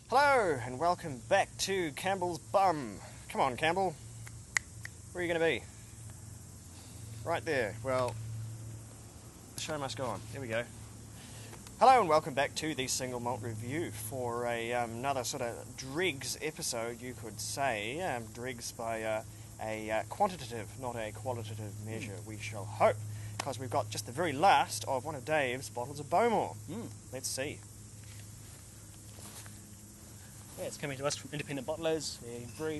Hello and welcome back to Campbell's Bum. Come on, Campbell. Where are you going to be? Right there. Well, the show must go on. Here we go. Hello and welcome back to the Single Malt Review for another sort of dregs episode, you could say. Dregs by a quantitative, not a qualitative measure, we shall hope. Because we've got just the very last of one of Dave's bottles of Bowmore. Let's see. Yeah, it's coming to us from independent bottlers,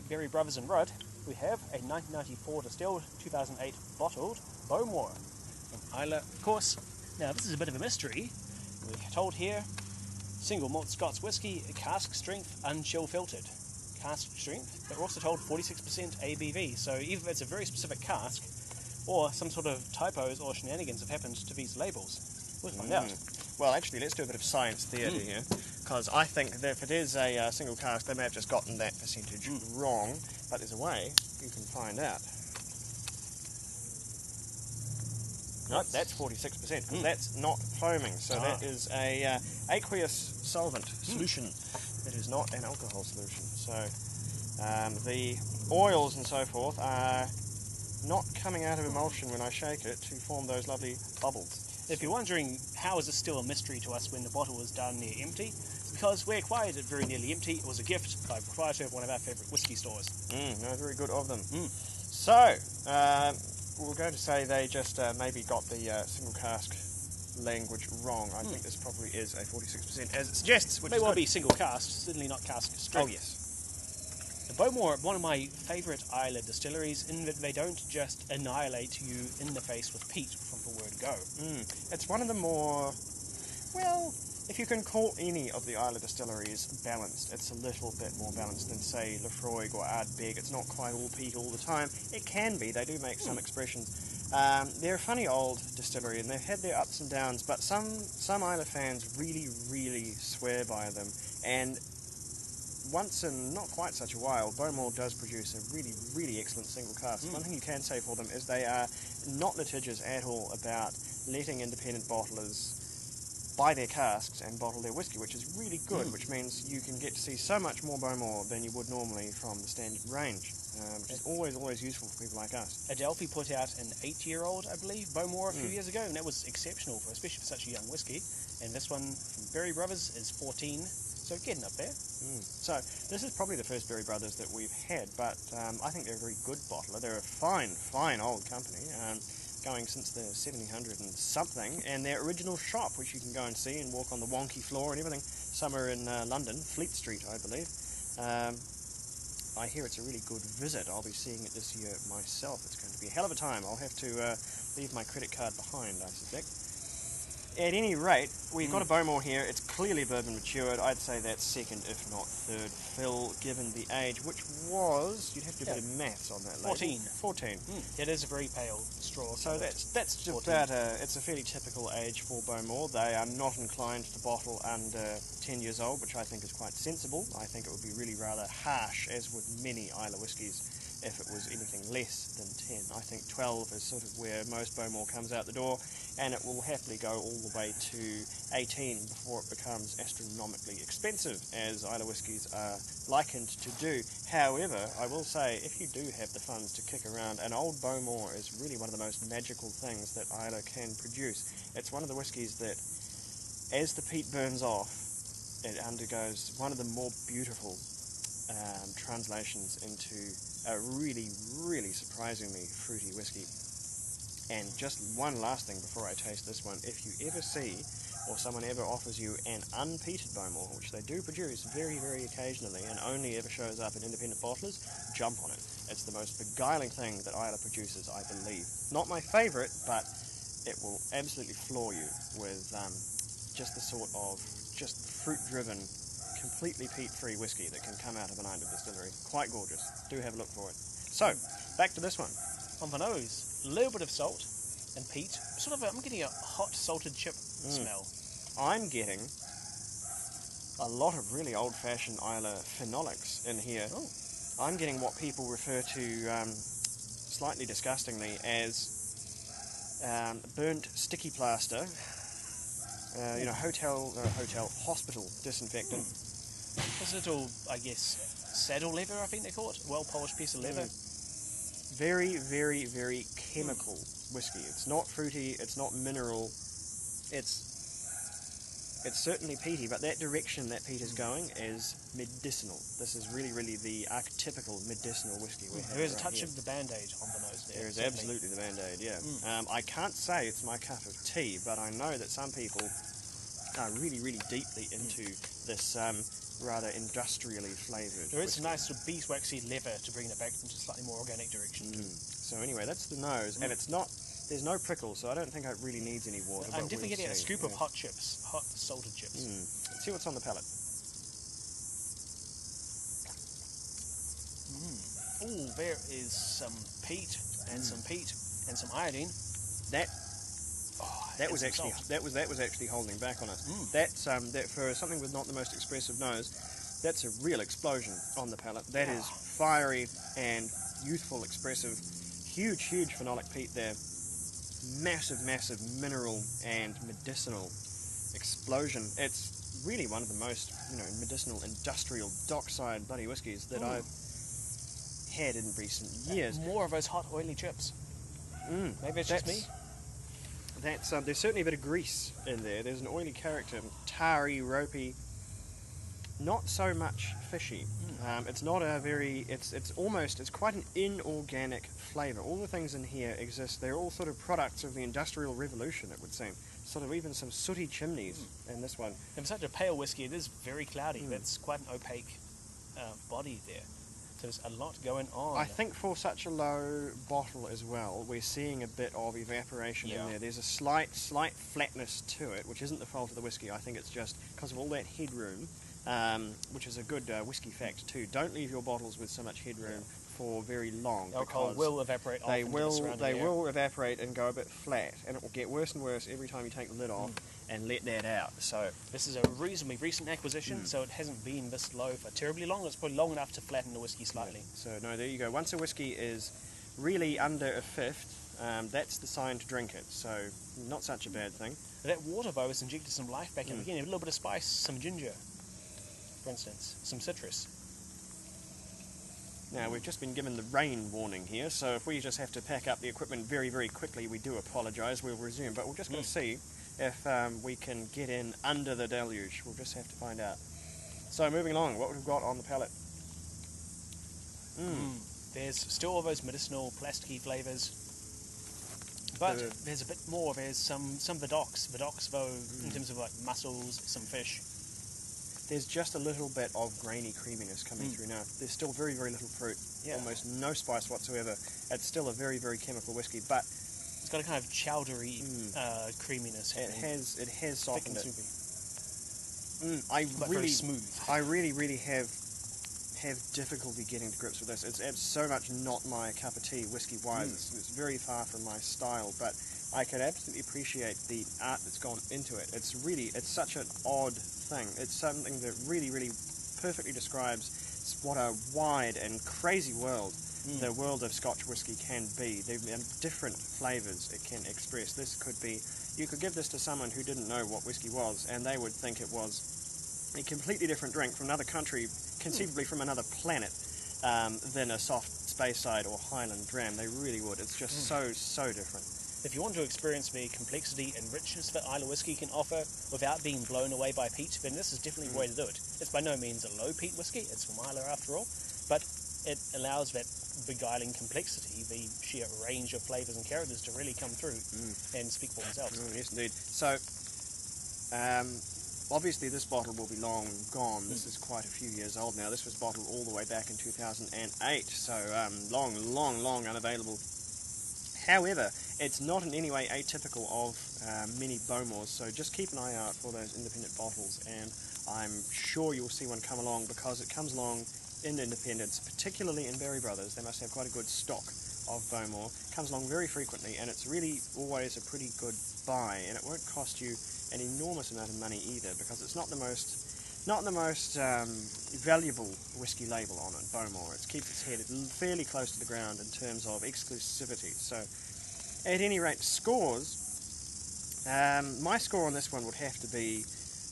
Berry Brothers and Rudd. We have a 1994 distilled, 2008 bottled Bowmore from Islay, of course. Now, this is a bit of a mystery. We're told here, single malt Scots whisky, cask strength, unchill filtered. Cask strength, but we're also told 46% ABV, so either it's a very specific cask, or some sort of typos or shenanigans have happened to these labels. We'll find out. Well, actually, let's do a bit of science theatre here, because I think that if it is a single cask, they may have just gotten that percentage wrong, but there's a way you can find out. Nope, that's 46%, because that's not foaming, so that is a aqueous solvent solution. It is not an alcohol solution. So the oils and so forth are not coming out of emulsion when I shake it to form those lovely bubbles. If you're wondering how is this still a mystery to us when the bottle was down near empty, it's because we acquired it very nearly empty. It was a gift by the proprietor of one of our favourite whisky stores. No, very good of them. So, we're going to say they just maybe got the single cask language wrong. I think this probably is a 46% as it suggests, which May is well good. be single cask, certainly not cask strength. Oh, yes. The Bowmore, one of my favourite Islay distilleries, in that they don't just annihilate you in the face with peat from the word go. It's one of the more, well, if you can call any of the Islay distilleries balanced, it's a little bit more balanced than, say, Lefroy or Ardbeg. It's not quite all peat all the time. It can be. They do make some expressions. They're a funny old distillery, and they've had their ups and downs, but some Islay fans really, really swear by them. And once in not quite such a while, Bowmore does produce a really, really excellent single cask. One thing you can say for them is they are not litigious at all about letting independent bottlers buy their casks and bottle their whisky, which is really good, which means you can get to see so much more Bowmore than you would normally from the standard range, which is always useful for people like us. Adelphi put out an 8-year-old, I believe, Bowmore a few years ago, and that was exceptional, especially for such a young whisky. And this one from Berry Brothers is 14, so getting up there. So this is probably the first Berry Brothers that we've had, but I think they're a very good bottler. They're a fine old company, going since the 1700 and something, and their original shop, which you can go and see and walk on the wonky floor and everything, somewhere in London, Fleet Street, I believe. I hear it's a really good visit. I'll be seeing it this year myself. It's going to be a hell of a time. I'll have to leave my credit card behind, I suspect. At any rate, we've got a Bowmore here. It's clearly bourbon matured. I'd say that's second, if not third fill, given the age, which was, you'd have to do a bit of maths on that label. 14. It is a very pale straw. So that's just about it's a fairly typical age for Bowmore. They are not inclined to bottle under 10 years old, which I think is quite sensible. I think it would be really rather harsh, as would many Islay whiskies, if it was anything less than 10. I think 12 is sort of where most Bowmore comes out the door, and it will happily go all the way to 18 before it becomes astronomically expensive, as Islay whiskies are likened to do. However, I will say, if you do have the funds to kick around, an old Bowmore is really one of the most magical things that Islay can produce. It's one of the whiskies that, as the peat burns off, it undergoes one of the more beautiful translations into a really, really surprisingly fruity whiskey. And just one last thing before I taste this one, if you ever see, or someone ever offers you an unpeated Bowmore, which they do produce very, very occasionally, and only ever shows up in independent bottlers, jump on it. It's the most beguiling thing that Islay produces, I believe. Not my favourite, but it will absolutely floor you with just the sort of just fruit-driven, completely peat-free whiskey that can come out of an Islay distillery. Quite gorgeous. Do have a look for it. So, back to this one. On the nose, a little bit of salt and peat. I'm getting a hot salted chip smell. I'm getting a lot of really old-fashioned Islay phenolics in here. I'm getting what people refer to slightly disgustingly as burnt sticky plaster, hospital disinfectant. This little, I guess, saddle leather, I think they call it. Well-polished piece of leather. Very, very, very chemical whiskey. It's not fruity, it's not mineral, it's certainly peaty, but that direction that peat is going is medicinal. This is really, really the archetypical medicinal whiskey we have. There is a right touch here. of the Band-Aid on the nose there. There is certainly. absolutely the Band-Aid, yeah. I can't say it's my cup of tea, but I know that some people are really, really deeply into this rather industrially flavoured There is whiskey. some nice sort of beeswaxy leather to bring it back into a slightly more organic direction. So anyway, that's the nose, and it's not. There's no prickle, so I don't think it really needs any water. I'm but definitely we'll getting a see, scoop of yeah. hot chips, hot salted chips. Let's see what's on the palate. Ooh, there is some peat and some peat and some iodine. That and was some actually salt. that was actually holding back on us. That for something with not the most expressive nose, that's a real explosion on the palate. That is fiery and youthful, expressive, huge phenolic peat there. Massive mineral and medicinal explosion. It's really one of the most, medicinal industrial dockside bloody whiskies that I've had in recent years. More of those hot oily chips. Maybe it's just me. There's certainly a bit of grease in there. There's an oily character, tarry, ropey. Not so much fishy. It's not a very. It's quite an inorganic flavour. All the things in here exist. They're all sort of products of the Industrial Revolution, it would seem. Sort of even some sooty chimneys in this one. And for such a pale whiskey, it is very cloudy. That's quite an opaque body there. So there's a lot going on. I think for such a low bottle as well, we're seeing a bit of evaporation in there. There's a slight flatness to it, which isn't the fault of the whiskey. I think it's just because of all that headroom. Which is a good whiskey fact too. Don't leave your bottles with so much headroom for very long. Alcohol will evaporate off. They will evaporate and go a bit flat, and it will get worse and worse every time you take the lid off and let that out. So this is a reasonably recent acquisition, so it hasn't been this low for terribly long. It's probably long enough to flatten the whiskey slightly. So no, there you go. Once a whiskey is really under a fifth, that's the sign to drink it. So not such a bad thing. That water though has injected some life back in again. A little bit of spice, some ginger, for instance, some citrus. Now, we've just been given the rain warning here, so if we just have to pack up the equipment very, very quickly, we do apologise. We'll resume, but we're just going to see if we can get in under the deluge. We'll just have to find out. So, moving along, what we've got on the palate. There's still all those medicinal, plasticky flavours, but there's a bit more. There's some Vidox though, in terms of like mussels, some fish. There's just a little bit of grainy creaminess coming through now. There's still very, very little fruit, almost no spice whatsoever. It's still a very, very chemical whiskey, but it's got a kind of chowdery creaminess. It has softened it. Very smooth. I really have difficulty getting to grips with this. It's so much not my cup of tea, whiskey-wise. It's very far from my style, but I could absolutely appreciate the art that's gone into it. It's such an odd thing. It's something that really, really perfectly describes what a wide and crazy world the world of Scotch whisky can be. The different flavours it can express. You could give this to someone who didn't know what whisky was, and they would think it was a completely different drink from another country, conceivably from another planet, than a soft Speyside or Highland dram. They really would. It's just so different. If you want to experience the complexity and richness that Islay whiskey can offer without being blown away by peat, then this is definitely the way to do it. It's by no means a low peat whiskey, it's from Islay after all, but it allows that beguiling complexity, the sheer range of flavours and characters to really come through and speak for themselves. Yes, indeed. So, obviously this bottle will be long gone. This is quite a few years old now. This was bottled all the way back in 2008, so long unavailable. However, it's not in any way atypical of many Bowmores, so just keep an eye out for those independent bottles, and I'm sure you'll see one come along, because it comes along in independents, particularly in Berry Brothers. They must have quite a good stock of Bowmore. It comes along very frequently, and it's really always a pretty good buy, and it won't cost you an enormous amount of money either, because it's not the most valuable whiskey label on it, Bowmore. It keeps its head fairly close to the ground in terms of exclusivity. So, at any rate, scores. My score on this one would have to be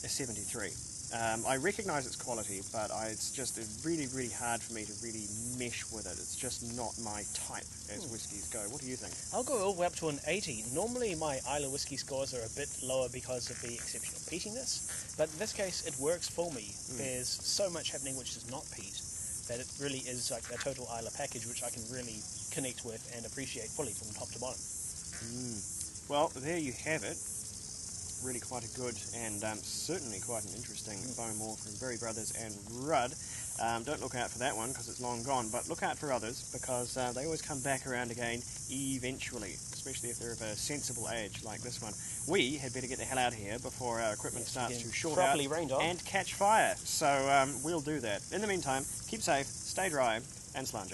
a 73. I recognise its quality, but it's just really, really hard for me to really mesh with it. It's just not my type as whiskies go. What do you think? I'll go all the way up to an 80. Normally my Islay whiskey scores are a bit lower because of the exceptional peatiness, but in this case it works for me. There's so much happening which is not peat that it really is like a total Islay package which I can really connect with and appreciate fully from top to bottom. Well, there you have it. Really quite a good and certainly quite an interesting Bowmore from Berry Brothers and Rudd. Don't look out for that one because it's long gone, but look out for others because they always come back around again eventually, especially if they're of a sensible age like this one. We had better get the hell out of here before our equipment starts to short out and catch fire. So we'll do that. In the meantime, keep safe, stay dry, and slange.